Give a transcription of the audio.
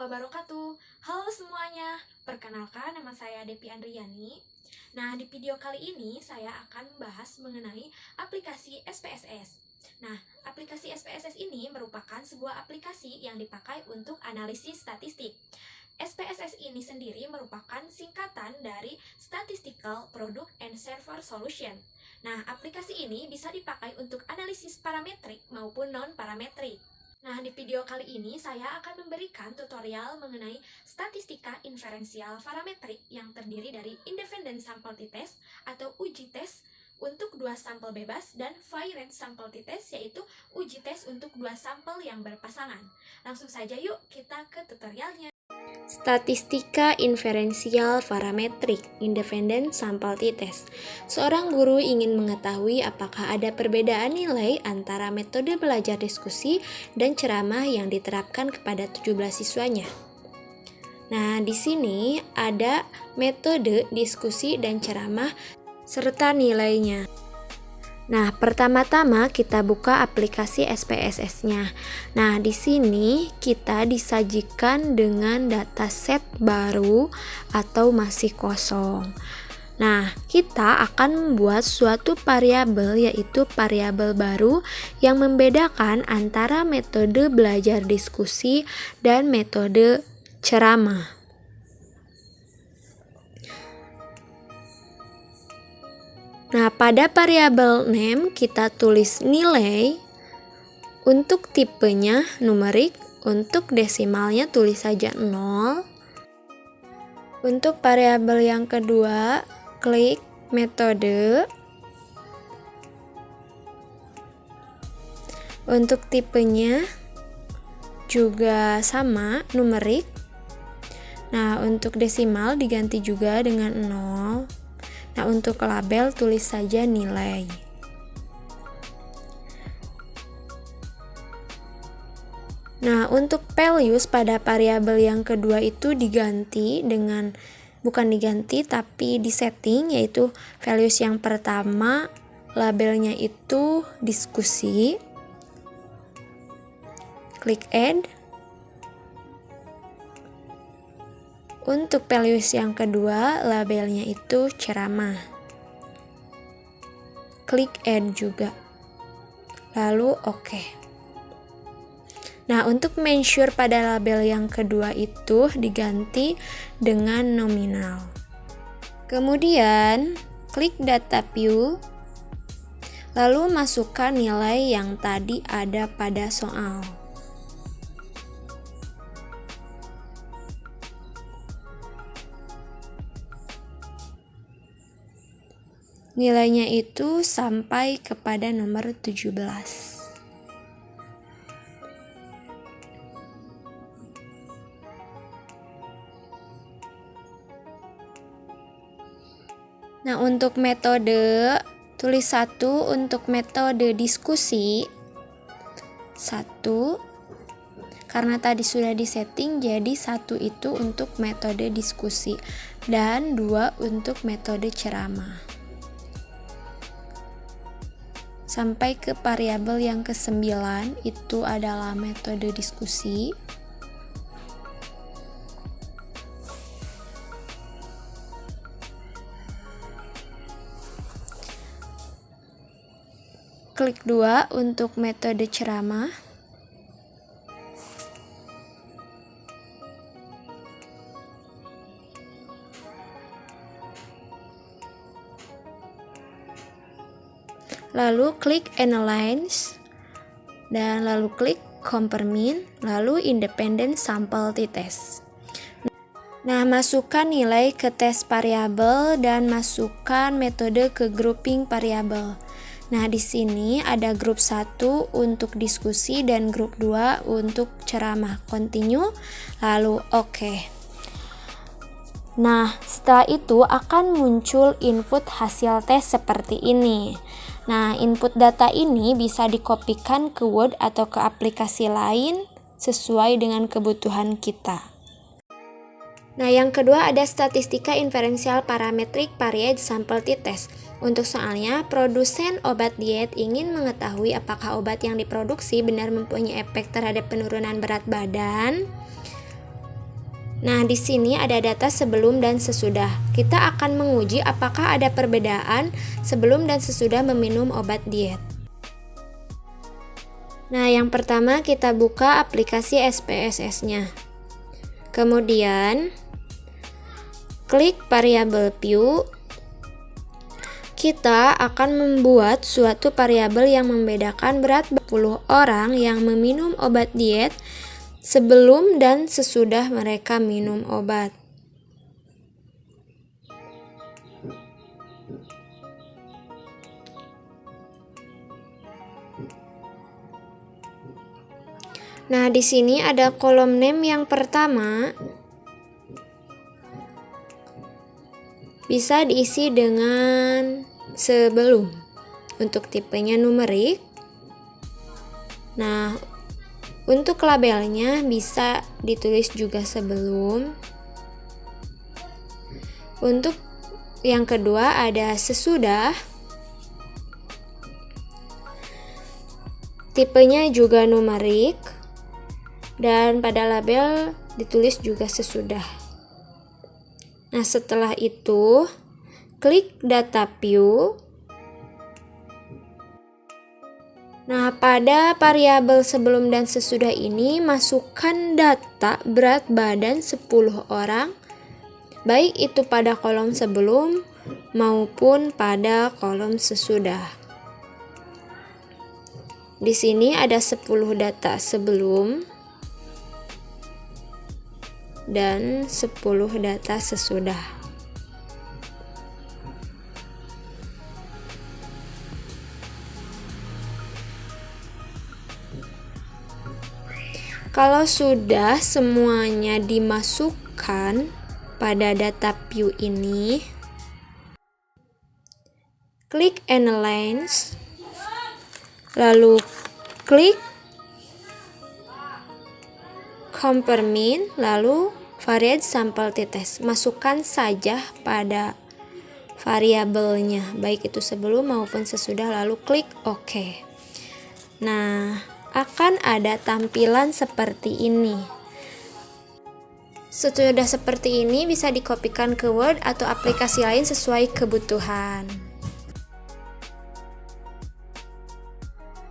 wabarakatuh. Halo semuanya, perkenalkan nama saya Depi Andriani. Nah, di video kali ini saya akan membahas mengenai aplikasi SPSS. Nah, aplikasi SPSS ini merupakan sebuah aplikasi yang dipakai untuk analisis statistik. SPSS ini sendiri merupakan singkatan dari Statistical Product and Server Solution. Nah, aplikasi ini bisa dipakai untuk analisis parametrik maupun non-parametrik. Nah, di video kali ini saya akan memberikan tutorial mengenai statistika inferensial parametrik yang terdiri dari independent sample t-test atau uji tes untuk 2 sampel bebas dan variant sample t-test yaitu uji tes untuk 2 sampel yang berpasangan. Langsung saja yuk kita ke tutorialnya. Statistika inferensial parametrik independent sample t-test. Seorang guru ingin mengetahui apakah ada perbedaan nilai antara metode belajar diskusi dan ceramah yang diterapkan kepada 17 siswanya. Nah, di sini ada metode diskusi dan ceramah serta nilainya. Nah, pertama-tama kita buka aplikasi SPSS-nya. Nah, di sini kita disajikan dengan dataset baru atau masih kosong. Nah, kita akan membuat suatu variabel yaitu variabel baru yang membedakan antara metode belajar diskusi dan metode ceramah. Nah, pada variabel name kita tulis nilai, untuk tipenya numerik, untuk desimalnya tulis saja 0. Untuk variabel yang kedua, klik metode. Untuk tipenya juga sama, numerik. Nah, untuk desimal diganti juga dengan 0. Nah, untuk label tulis saja nilai. Nah, untuk values pada variabel yang kedua itu diganti dengan, bukan diganti tapi disetting, yaitu values yang pertama labelnya itu diskusi. Klik add. Untuk values yang kedua, labelnya itu ceramah. Klik add juga. Lalu oke. Nah, untuk measure pada label yang kedua itu diganti dengan nominal. Kemudian, klik data view. Lalu masukkan nilai yang tadi ada pada soal. Nilainya itu sampai kepada nomor 17. Nah, untuk metode tulis 1, untuk metode diskusi 1. Karena tadi sudah disetting, jadi 1 itu untuk metode diskusi dan 2 untuk metode ceramah. Sampai ke variabel yang ke-9 itu adalah metode diskusi. Klik 2 untuk metode ceramah. Lalu klik analyze dan lalu klik confirm, lalu independent sample t-test. Nah, masukkan nilai ke tes variabel dan masukkan metode ke grouping variabel. Nah, di sini ada grup 1 untuk diskusi dan grup 2 untuk ceramah. Continue, lalu oke. Nah, setelah itu akan muncul input hasil tes seperti ini. Nah, input data ini bisa dikopikan ke Word atau ke aplikasi lain sesuai dengan kebutuhan kita. Nah, yang kedua ada statistika inferensial parametrik variant sample t-test. Untuk soalnya, produsen obat diet ingin mengetahui apakah obat yang diproduksi benar mempunyai efek terhadap penurunan berat badan. Nah, di sini ada data sebelum dan sesudah. Kita akan menguji apakah ada perbedaan sebelum dan sesudah meminum obat diet. Nah, yang pertama kita buka aplikasi SPSS-nya. Kemudian, klik variabel view. Kita akan membuat suatu variabel yang membedakan berat 10 orang yang meminum obat diet sebelum dan sesudah mereka minum obat. Nah, di sini ada kolom name yang pertama. Bisa diisi dengan sebelum. Untuk tipenya numerik. Nah, untuk labelnya bisa ditulis juga sebelum. Untuk yang kedua ada sesudah. Tipenya juga numerik. Dan pada label ditulis juga sesudah. Nah, setelah itu klik data view. Nah, pada variabel sebelum dan sesudah ini masukkan data berat badan 10 orang, baik itu pada kolom sebelum maupun pada kolom sesudah. Di sini ada 10 data sebelum dan 10 data sesudah. Kalau sudah semuanya dimasukkan pada data view ini, klik Analyze, lalu klik Compare Mean, lalu Varied Sample T-Test. Masukkan saja pada variabelnya, baik itu sebelum maupun sesudah, lalu klik OK. Nah, akan ada tampilan seperti ini. Sudah seperti ini bisa dikopikan ke Word atau aplikasi lain sesuai kebutuhan.